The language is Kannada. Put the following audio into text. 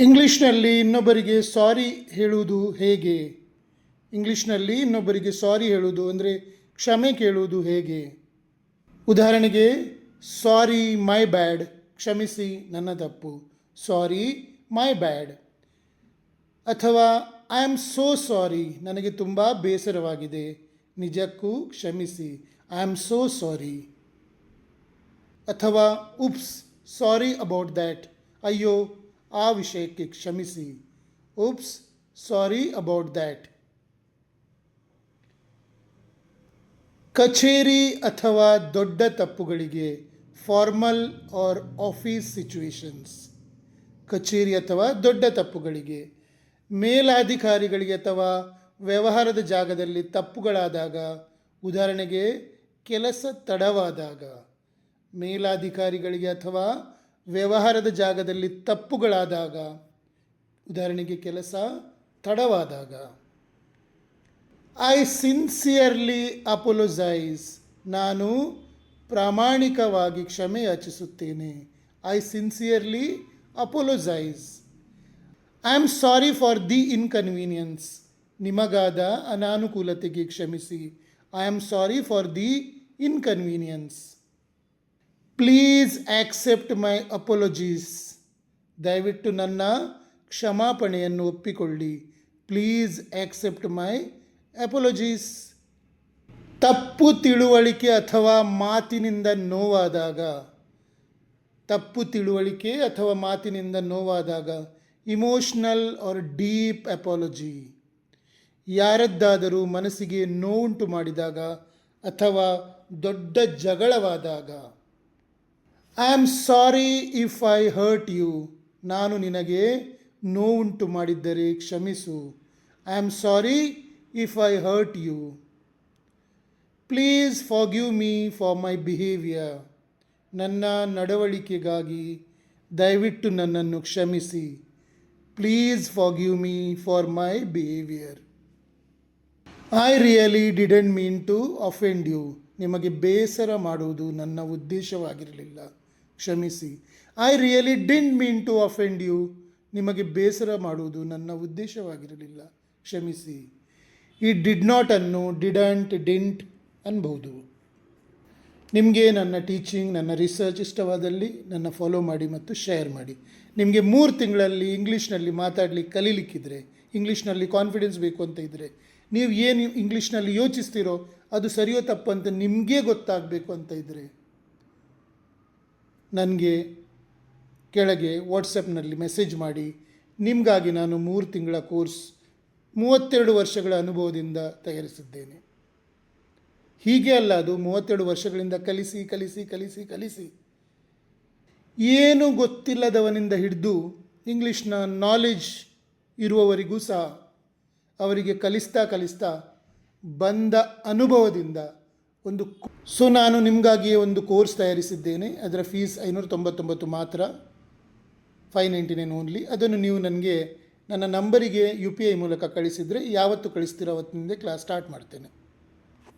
ಇಂಗ್ಲೀಷ್ನಲ್ಲಿ ಇನ್ನೊಬ್ಬರಿಗೆ ಸಾರಿ ಹೇಳುವುದು ಹೇಗೆ? ಇಂಗ್ಲೀಷ್ನಲ್ಲಿ ಇನ್ನೊಬ್ಬರಿಗೆ ಸಾರಿ ಹೇಳುವುದು ಅಂದರೆ ಕ್ಷಮೆ ಕೇಳುವುದು ಹೇಗೆ? ಉದಾಹರಣೆಗೆ, ಸಾರಿ ಮೈ ಬ್ಯಾಡ್, ಕ್ಷಮಿಸಿ ನನ್ನ ತಪ್ಪು, ಸಾರಿ ಮೈ ಬ್ಯಾಡ್. ಅಥವಾ ಐ ಆಮ್ ಸೋ ಸಾರಿ, ನನಗೆ ತುಂಬ ಬೇಸರವಾಗಿದೆ, ನಿಜಕ್ಕೂ ಕ್ಷಮಿಸಿ, ಐ ಆಮ್ ಸೋ ಸಾರಿ. ಅಥವಾ ಉಪ್ಸ್, ಸಾರಿ ಅಬೌಟ್ ದ್ಯಾಟ್, ಅಯ್ಯೋ ಆ ವಿಷಯಕ್ಕೆ ಕ್ಷಮಿಸಿ, ಉಪ್ಸ್ ಸಾರಿ ಅಬೌಟ್ ದ್ಯಾಟ್. ಕಚೇರಿ ಅಥವಾ ದೊಡ್ಡ ತಪ್ಪುಗಳಿಗೆ, ಫಾರ್ಮಲ್ ಆರ್ ಆಫೀಸ್ ಸಿಚುವೇಶನ್ಸ್. ಕಚೇರಿ ಅಥವಾ ದೊಡ್ಡ ತಪ್ಪುಗಳಿಗೆ, ಮೇಲಾಧಿಕಾರಿಗಳಿಗೆ ಅಥವಾ ವ್ಯವಹಾರದ ಜಾಗದಲ್ಲಿ ತಪ್ಪುಗಳಾದಾಗ, ಉದಾಹರಣೆಗೆ ಕೆಲಸ ತಡವಾದಾಗ. ಮೇಲಾಧಿಕಾರಿಗಳಿಗೆ ಅಥವಾ ವ್ಯವಹಾರದ ಜಾಗದಲ್ಲಿ ತಪ್ಪುಗಳಾದಾಗ, ಉದಾಹರಣೆಗೆ ಕೆಲಸ ತಡವಾದಾಗ. ಐ ಸಿನ್ಸಿಯರ್ಲಿ ಅಪೊಲೊಜೈಸ್, ನಾನು ಪ್ರಾಮಾಣಿಕವಾಗಿ ಕ್ಷಮೆ ಯಾಚಿಸುತ್ತೇನೆ, I sincerely apologise. I am sorry for the inconvenience, ನಿಮಗಾದ ಅನಾನುಕೂಲತೆಗೆ ಕ್ಷಮಿಸಿ, I am sorry for the inconvenience. Please accept my apologies, ದಯವಿಟ್ಟು ನನ್ನ ಕ್ಷಮಾಪಣೆಯನ್ನು ಒಪ್ಪಿಕೊಳ್ಳಿ, ಪ್ಲೀಸ್ ಆಕ್ಸೆಪ್ಟ್ ಮೈ ಅಪೊಲೊಜೀಸ್. ತಪ್ಪು ತಿಳುವಳಿಕೆ ಅಥವಾ ಮಾತಿನಿಂದ ನೋವಾದಾಗ, ತಪ್ಪು ತಿಳುವಳಿಕೆ ಅಥವಾ ಮಾತಿನಿಂದ ನೋವಾದಾಗ, ಇಮೋಷ್ನಲ್ ಆರ್ ಡೀಪ್ ಅಪಾಲಜಿ. ಯಾರದ್ದಾದರೂ ಮನಸ್ಸಿಗೆ ನೋವುಂಟು ಮಾಡಿದಾಗ ಅಥವಾ ದೊಡ್ಡ ಜಗಳವಾದಾಗ. I am sorry if I hurt you, ನಾನು ನಿನಗೆ ನೋವುಂಟು ಮಾಡಿದ್ದರೆ ಕ್ಷಮಿಸು, I am sorry if I hurt you. Please forgive me for my behaviour, ನನ್ನ ನಡವಳಿಕೆಗಾಗಿ ದಯವಿಟ್ಟು ನನ್ನನ್ನು ಕ್ಷಮಿಸಿ, please forgive me for my behaviour. I really didn't mean to offend you, ನಿಮಗೆ ಬೇಸರ ಮಾಡುವುದು ನನ್ನ ಉದ್ದೇಶವಾಗಿರಲಿಲ್ಲ, ಕ್ಷಮಿಸಿ. I really didn't mean to offend you, ನಿಮಗೆ ಬೇಸರ ಮಾಡುವುದು ನನ್ನ ಉದ್ದೇಶವಾಗಿರಲಿಲ್ಲ, ಕ್ಷಮಿಸಿ. ಈ ಡಿಡ್ ನಾಟ್ ಅನ್ನು ಡಿಡಂಟ್, ಡಿಂಟ್ ಅನ್ಬಹುದು. ನಿಮಗೆ ನನ್ನ ಟೀಚಿಂಗ್, ನನ್ನ ರಿಸರ್ಚ್ ಇಷ್ಟವಾದಲ್ಲಿ ನನ್ನ ಫಾಲೋ ಮಾಡಿ ಮತ್ತು ಶೇರ್ ಮಾಡಿ. ನಿಮಗೆ 3 ತಿಂಗಳಲ್ಲಿ ಇಂಗ್ಲೀಷ್ನಲ್ಲಿ ಮಾತಾಡಲಿಕ್ಕೆ ಕಲೀಲಿಕ್ಕಿದ್ರೆ, ಇಂಗ್ಲೀಷ್ನಲ್ಲಿ ಕಾನ್ಫಿಡೆನ್ಸ್ ಬೇಕು ಅಂತ ಇದ್ದರೆ, ನೀವು ಏನು ಇಂಗ್ಲೀಷ್ನಲ್ಲಿ ಯೋಚಿಸ್ತೀರೋ ಅದು ಸರಿಯೋ ತಪ್ಪು ಅಂತ ನಿಮಗೇ ಗೊತ್ತಾಗಬೇಕು ಅಂತ ಇದ್ದರೆ, ನನಗೆ ಕೆಳಗೆ ವಾಟ್ಸಪ್ನಲ್ಲಿ ಮೆಸೇಜ್ ಮಾಡಿ. ನಿಮಗಾಗಿ ನಾನು 3 ತಿಂಗಳ ಕೋರ್ಸ್ 32 ವರ್ಷಗಳ ಅನುಭವದಿಂದ ತಯಾರಿಸಿದ್ದೇನೆ. ಹೀಗೆ ಅಲ್ಲ, ಅದು 32 ವರ್ಷಗಳಿಂದ ಕಲಿಸಿ ಕಲಿಸಿ ಕಲಿಸಿ ಕಲಿಸಿ ಏನು ಗೊತ್ತಿಲ್ಲದವನಿಂದ ಹಿಡಿದು ಇಂಗ್ಲೀಷ್ನ ನಾಲೆಜ್ ಇರುವವರಿಗೂ ಸಹ ಅವರಿಗೆ ಕಲಿಸ್ತಾ ಬಂದ ಅನುಭವದಿಂದ ನಾನು ನಿಮಗಾಗಿಯೇ ಒಂದು ಕೋರ್ಸ್ ತಯಾರಿಸಿದ್ದೇನೆ. ಅದರ ಫೀಸ್ 599 ಮಾತ್ರ, 599 ಓನ್ಲಿ. ಅದನ್ನು ನೀವು ನನಗೆ ನನ್ನ ನಂಬರಿಗೆ UPI ಮೂಲಕ ಕಳಿಸಿದರೆ, ಯಾವತ್ತು ಕಳಿಸ್ತೀರೋ ಅವತ್ತಿನಿಂದ ಕ್ಲಾಸ್ ಸ್ಟಾರ್ಟ್ ಮಾಡ್ತೇನೆ.